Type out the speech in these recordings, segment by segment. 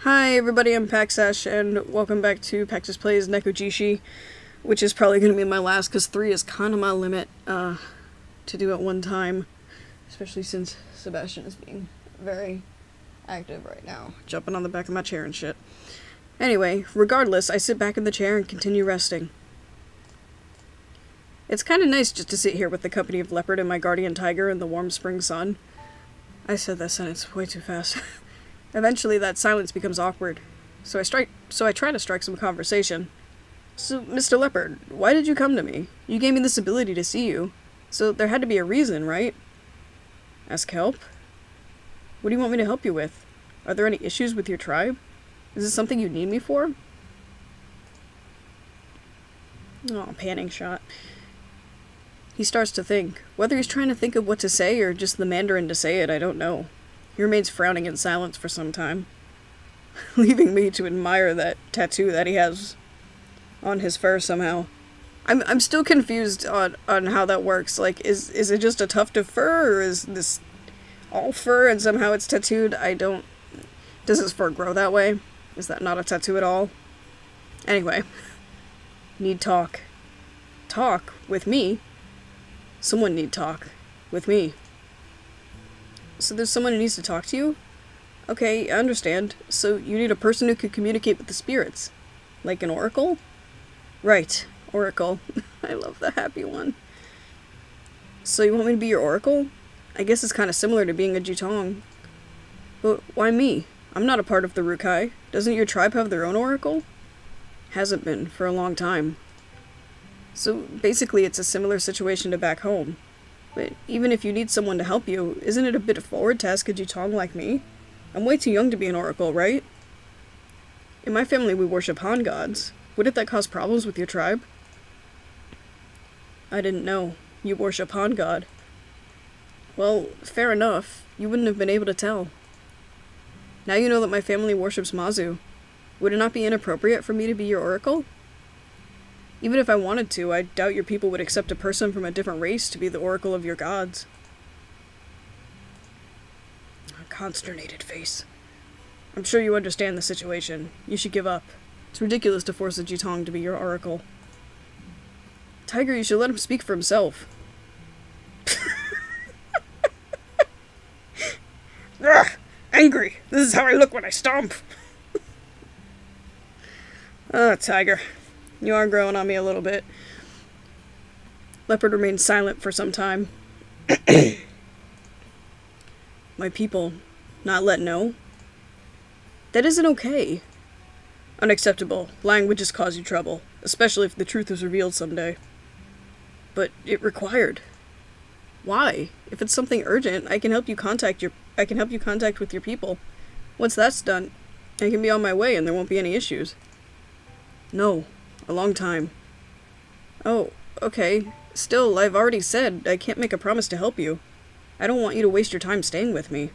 Hi everybody, I'm Paxash, and welcome back to Paxash Plays Nekojishi, which is probably going to be my last, because 3 is kind of my limit, to do at one time, especially since Sebastian is being very active right now, jumping on the back of my chair and shit. Anyway, regardless, I sit back in the chair and continue resting. It's kind of nice just to sit here with the company of Leopard and my guardian tiger in the warm spring sun. I said that sentence way too fast. Eventually, that silence becomes awkward, so I try to strike some conversation. So, Mr. Leopard, why did you come to me? You gave me this ability to see you, so there had to be a reason, right? Ask help? What do you want me to help you with? Are there any issues with your tribe? Is this something you need me for? Oh, panning shot. He starts to think. Whether he's trying to think of what to say or just the Mandarin to say it, I don't know. He remains frowning in silence for some time, leaving me to admire that tattoo that he has on his fur somehow. I'm still confused on how that works. Like, is it just a tuft of fur, or is this all fur and somehow it's tattooed? Does his fur grow that way? Is that not a tattoo at all? Anyway, need talk. Talk with me? Someone need talk with me. So there's someone who needs to talk to you? Okay, I understand. So you need a person who can communicate with the spirits. Like an oracle? Right, oracle. I love the happy one. So you want me to be your oracle? I guess it's kind of similar to being a Jutong. But why me? I'm not a part of the Rukai. Doesn't your tribe have their own oracle? Hasn't been, for a long time. So basically it's a similar situation to back home. But even if you need someone to help you, isn't it a bit forward to ask a Jutong like me? I'm way too young to be an oracle, right? In my family we worship Han gods. Wouldn't that cause problems with your tribe? I didn't know. You worship Han god. Well, fair enough. You wouldn't have been able to tell. Now you know that my family worships Mazu. Would it not be inappropriate for me to be your oracle? Even if I wanted to, I doubt your people would accept a person from a different race to be the oracle of your gods. A consternated face. I'm sure you understand the situation. You should give up. It's ridiculous to force a Jutong to be your oracle. Tiger, you should let him speak for himself. Ugh! Angry! This is how I look when I stomp! Ah, Tiger. You are growing on me a little bit. Leopard remained silent for some time. My people, not let know? That isn't okay. Unacceptable. Languages cause you trouble, especially if the truth is revealed someday. But it required. Why? If it's something urgent, I can help you contact with your people. Once that's done, I can be on my way and there won't be any issues. No. A long time. Oh, okay. Still, I've already said I can't make a promise to help you. I don't want you to waste your time staying with me.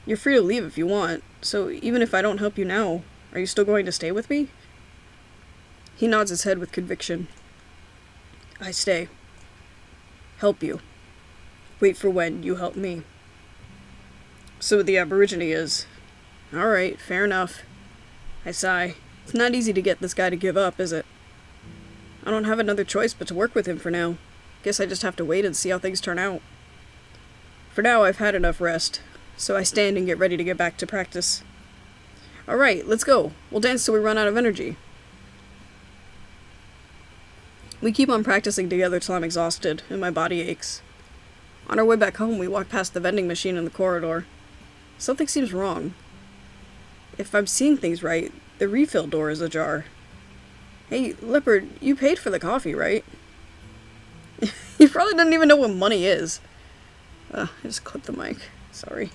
You're free to leave if you want, so even if I don't help you now, are you still going to stay with me? He nods his head with conviction. I stay. Help you. Wait for when you help me. So the Aborigine is. Alright, fair enough. I sigh. It's not easy to get this guy to give up, is it? I don't have another choice but to work with him for now. Guess I just have to wait and see how things turn out. For now, I've had enough rest, so I stand and get ready to get back to practice. Alright, let's go. We'll dance till we run out of energy. We keep on practicing together till I'm exhausted, and my body aches. On our way back home, we walk past the vending machine in the corridor. Something seems wrong. If I'm seeing things right, the refill door is ajar. Hey, Leopard, you paid for the coffee, right? He probably doesn't even know what money is. I just clipped the mic. Sorry.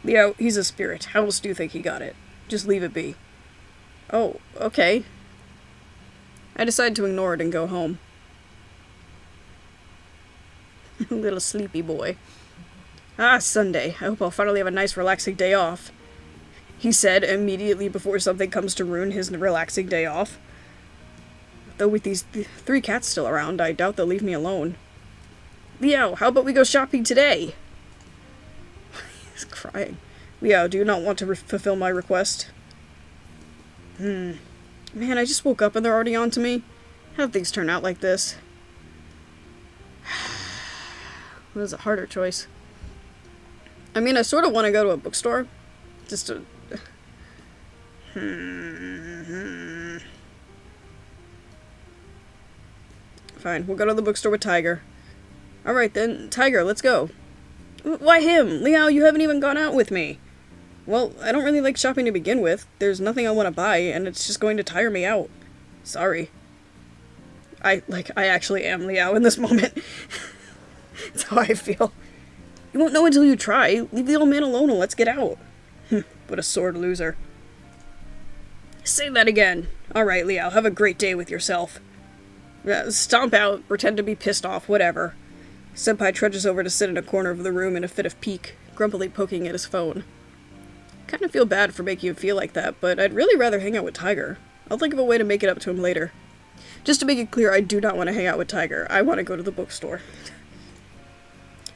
Leo, he's a spirit. How else do you think he got it? Just leave it be. Oh, okay. I decide to ignore it and go home. Little sleepy boy. Ah, Sunday. I hope I'll finally have a nice relaxing day off. He said immediately before something comes to ruin his relaxing day off. Though with these 3 cats still around, I doubt they'll leave me alone. Leo, how about we go shopping today? He's crying. Liao, do you not want to fulfill my request? Man, I just woke up and they're already on to me. How did things turn out like this? That was a harder choice. I mean, I sort of want to go to a bookstore. Just to... Fine, we'll go to the bookstore with Tiger. Alright then, Tiger, let's go. Why him? Liao, you haven't even gone out with me. Well, I don't really like shopping to begin with. There's nothing I want to buy, and it's just going to tire me out. Sorry. I actually am Liao in this moment. That's how I feel. You won't know until you try. Leave the old man alone and let's get out. What a sore loser. Say that again. Alright, Liao, have a great day with yourself. Stomp out, pretend to be pissed off, whatever. Senpai trudges over to sit in a corner of the room in a fit of pique, grumpily poking at his phone. Kinda feel bad for making you feel like that, but I'd really rather hang out with Tiger. I'll think of a way to make it up to him later. Just to make it clear, I do not want to hang out with Tiger. I want to go to the bookstore.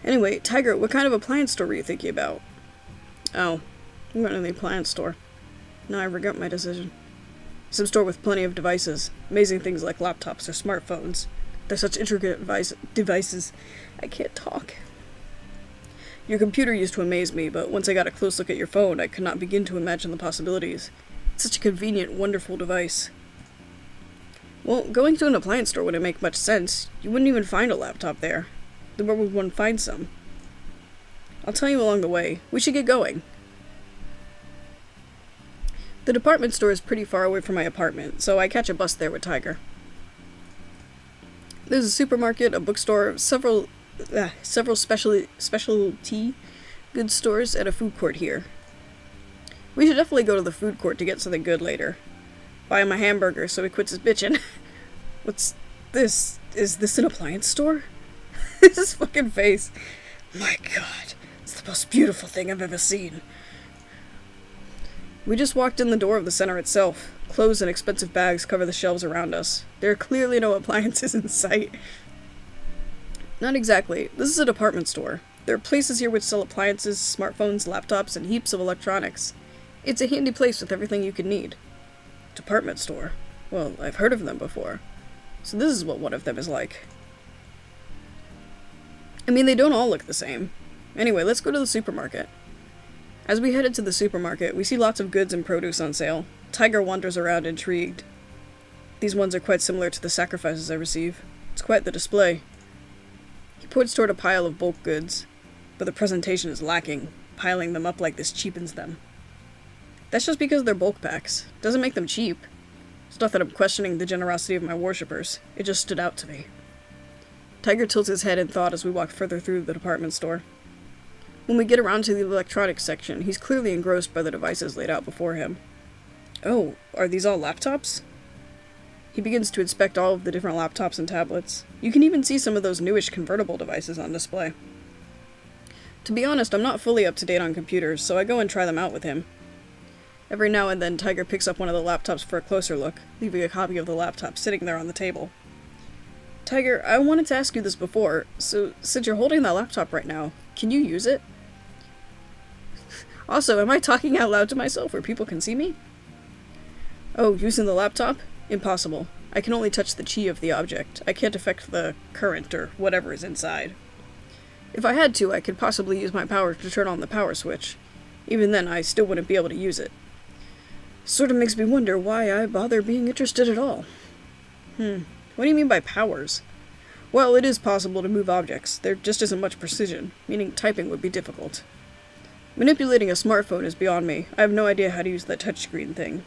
Anyway, Tiger, what kind of appliance store were you thinking about? Oh, I'm going to the appliance store. Now I regret my decision. Some store with plenty of devices. Amazing things like laptops or smartphones. They're such intricate devices. I can't talk. Your computer used to amaze me, but once I got a close look at your phone, I could not begin to imagine the possibilities. It's such a convenient, wonderful device. Well, going to an appliance store wouldn't make much sense. You wouldn't even find a laptop there. Then where would one find some? I'll tell you along the way. We should get going. The department store is pretty far away from my apartment, so I catch a bus there with Tiger. There's a supermarket, a bookstore, several specialty goods stores, and a food court here. We should definitely go to the food court to get something good later. Buy him a hamburger so he quits his bitchin'. What's this? Is this an appliance store? His fucking face. My god, it's the most beautiful thing I've ever seen. We just walked in the door of the center itself. Clothes and expensive bags cover the shelves around us. There are clearly no appliances in sight. Not exactly. This is a department store. There are places here which sell appliances, smartphones, laptops, and heaps of electronics. It's a handy place with everything you could need. Department store. Well, I've heard of them before. So this is what one of them is like. I mean, they don't all look the same. Anyway, let's go to the supermarket. As we head into the supermarket, we see lots of goods and produce on sale. Tiger wanders around intrigued. These ones are quite similar to the sacrifices I receive. It's quite the display. He points toward a pile of bulk goods, but the presentation is lacking. Piling them up like this cheapens them. That's just because they're bulk packs. Doesn't make them cheap. It's not that I'm questioning the generosity of my worshippers. It just stood out to me. Tiger tilts his head in thought as we walk further through the department store. When we get around to the electronics section, he's clearly engrossed by the devices laid out before him. Oh, are these all laptops? He begins to inspect all of the different laptops and tablets. You can even see some of those newish convertible devices on display. To be honest, I'm not fully up to date on computers, so I go and try them out with him. Every now and then, Tiger picks up one of the laptops for a closer look, leaving a copy of the laptop sitting there on the table. Tiger, I wanted to ask you this before, so since you're holding that laptop right now, can you use it? Also, am I talking out loud to myself where people can see me? Oh, using the laptop? Impossible. I can only touch the chi of the object. I can't affect the current or whatever is inside. If I had to, I could possibly use my power to turn on the power switch. Even then, I still wouldn't be able to use it. Sort of makes me wonder why I bother being interested at all. What do you mean by powers? Well, it is possible to move objects. There just isn't much precision, meaning typing would be difficult. Manipulating a smartphone is beyond me. I have no idea how to use that touchscreen thing.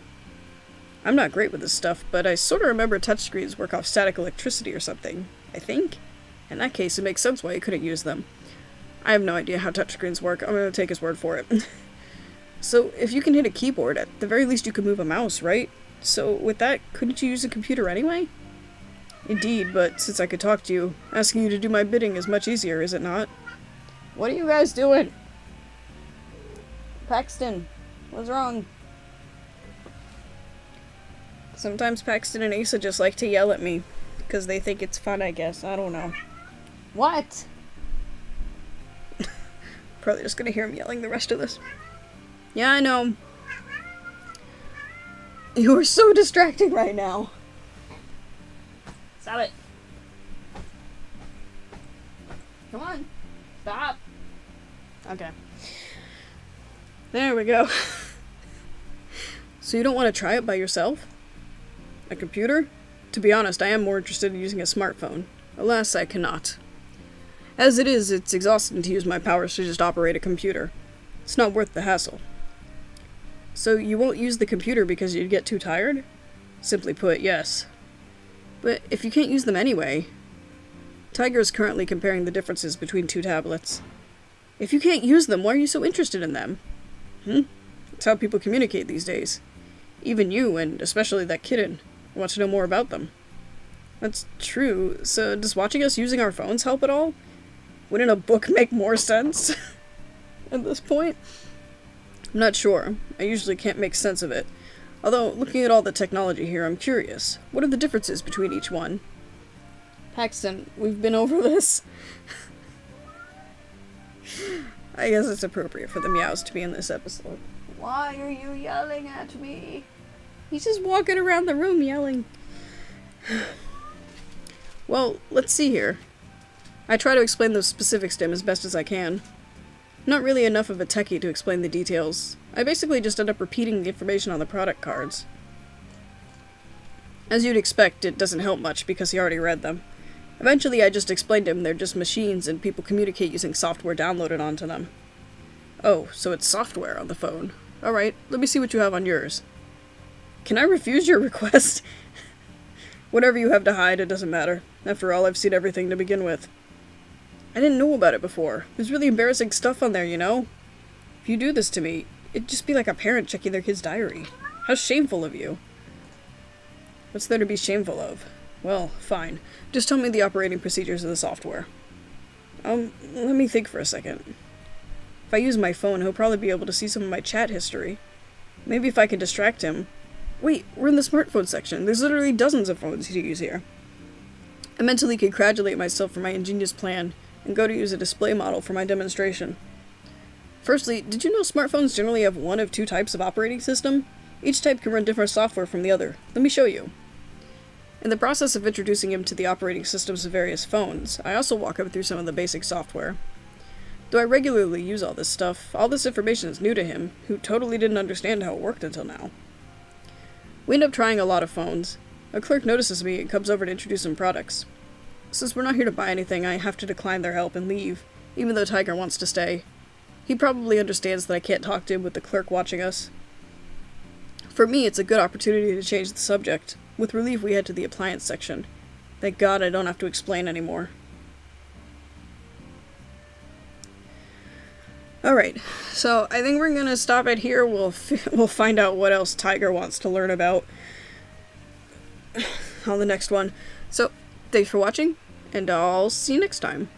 I'm not great with this stuff, but I sort of remember touchscreens work off static electricity or something, I think. In that case, it makes sense why you couldn't use them. I have no idea how touchscreens work. I'm going to take his word for it. So, if you can hit a keyboard, at the very least you could move a mouse, right? So, with that, couldn't you use a computer anyway? Indeed, but since I could talk to you, asking you to do my bidding is much easier, is it not? What are you guys doing? Paxton, what's wrong? Sometimes Paxton and Asa just like to yell at me, because they think it's fun, I guess. I don't know. What? Probably just gonna hear him yelling the rest of this. Yeah, I know. You are so distracting right now. Stop it. Come on. Stop. Okay. There we go. So you don't want to try it by yourself? A computer? To be honest, I am more interested in using a smartphone. Alas, I cannot. As it is, it's exhausting to use my powers to just operate a computer. It's not worth the hassle. So you won't use the computer because you'd get too tired? Simply put, yes. But if you can't use them anyway... Tiger is currently comparing the differences between two tablets. If you can't use them, why are you so interested in them? That's how people communicate these days. Even you, and especially that kitten, want to know more about them. That's true. So does watching us using our phones help at all? Wouldn't a book make more sense? At this point? I'm not sure. I usually can't make sense of it. Although, looking at all the technology here, I'm curious. What are the differences between each one? Paxton, we've been over this. I guess it's appropriate for the meows to be in this episode. Why are you yelling at me? He's just walking around the room yelling. Well, let's see here. I try to explain those specifics to him as best as I can. Not really enough of a techie to explain the details. I basically just end up repeating the information on the product cards. As you'd expect, it doesn't help much because he already read them. Eventually I just explained to him they're just machines and people communicate using software downloaded onto them. Oh, so it's software on the phone. Alright, let me see what you have on yours. Can I refuse your request? Whatever you have to hide, it doesn't matter. After all, I've seen everything to begin with. I didn't know about it before. There's really embarrassing stuff on there, you know? If you do this to me, it'd just be like a parent checking their kid's diary. How shameful of you. What's there to be shameful of? Well, fine. Just tell me the operating procedures of the software. Let me think for a second. If I use my phone, he'll probably be able to see some of my chat history. Maybe if I can distract him. Wait, we're in the smartphone section. There's literally dozens of phones to use here. I mentally congratulate myself for my ingenious plan, and go to use a display model for my demonstration. Firstly, did you know smartphones generally have one of two types of operating system? Each type can run different software from the other. Let me show you. In the process of introducing him to the operating systems of various phones, I also walk him through some of the basic software. Though I regularly use all this stuff, all this information is new to him, who totally didn't understand how it worked until now. We end up trying a lot of phones. A clerk notices me and comes over to introduce some products. Since we're not here to buy anything, I have to decline their help and leave, even though Tiger wants to stay. He probably understands that I can't talk to him with the clerk watching us. For me, it's a good opportunity to change the subject. With relief, we head to the appliance section. Thank God I don't have to explain anymore. Alright, so I think we're gonna stop it here. We'll find out what else Tiger wants to learn about on the next one. So, thanks for watching, and I'll see you next time.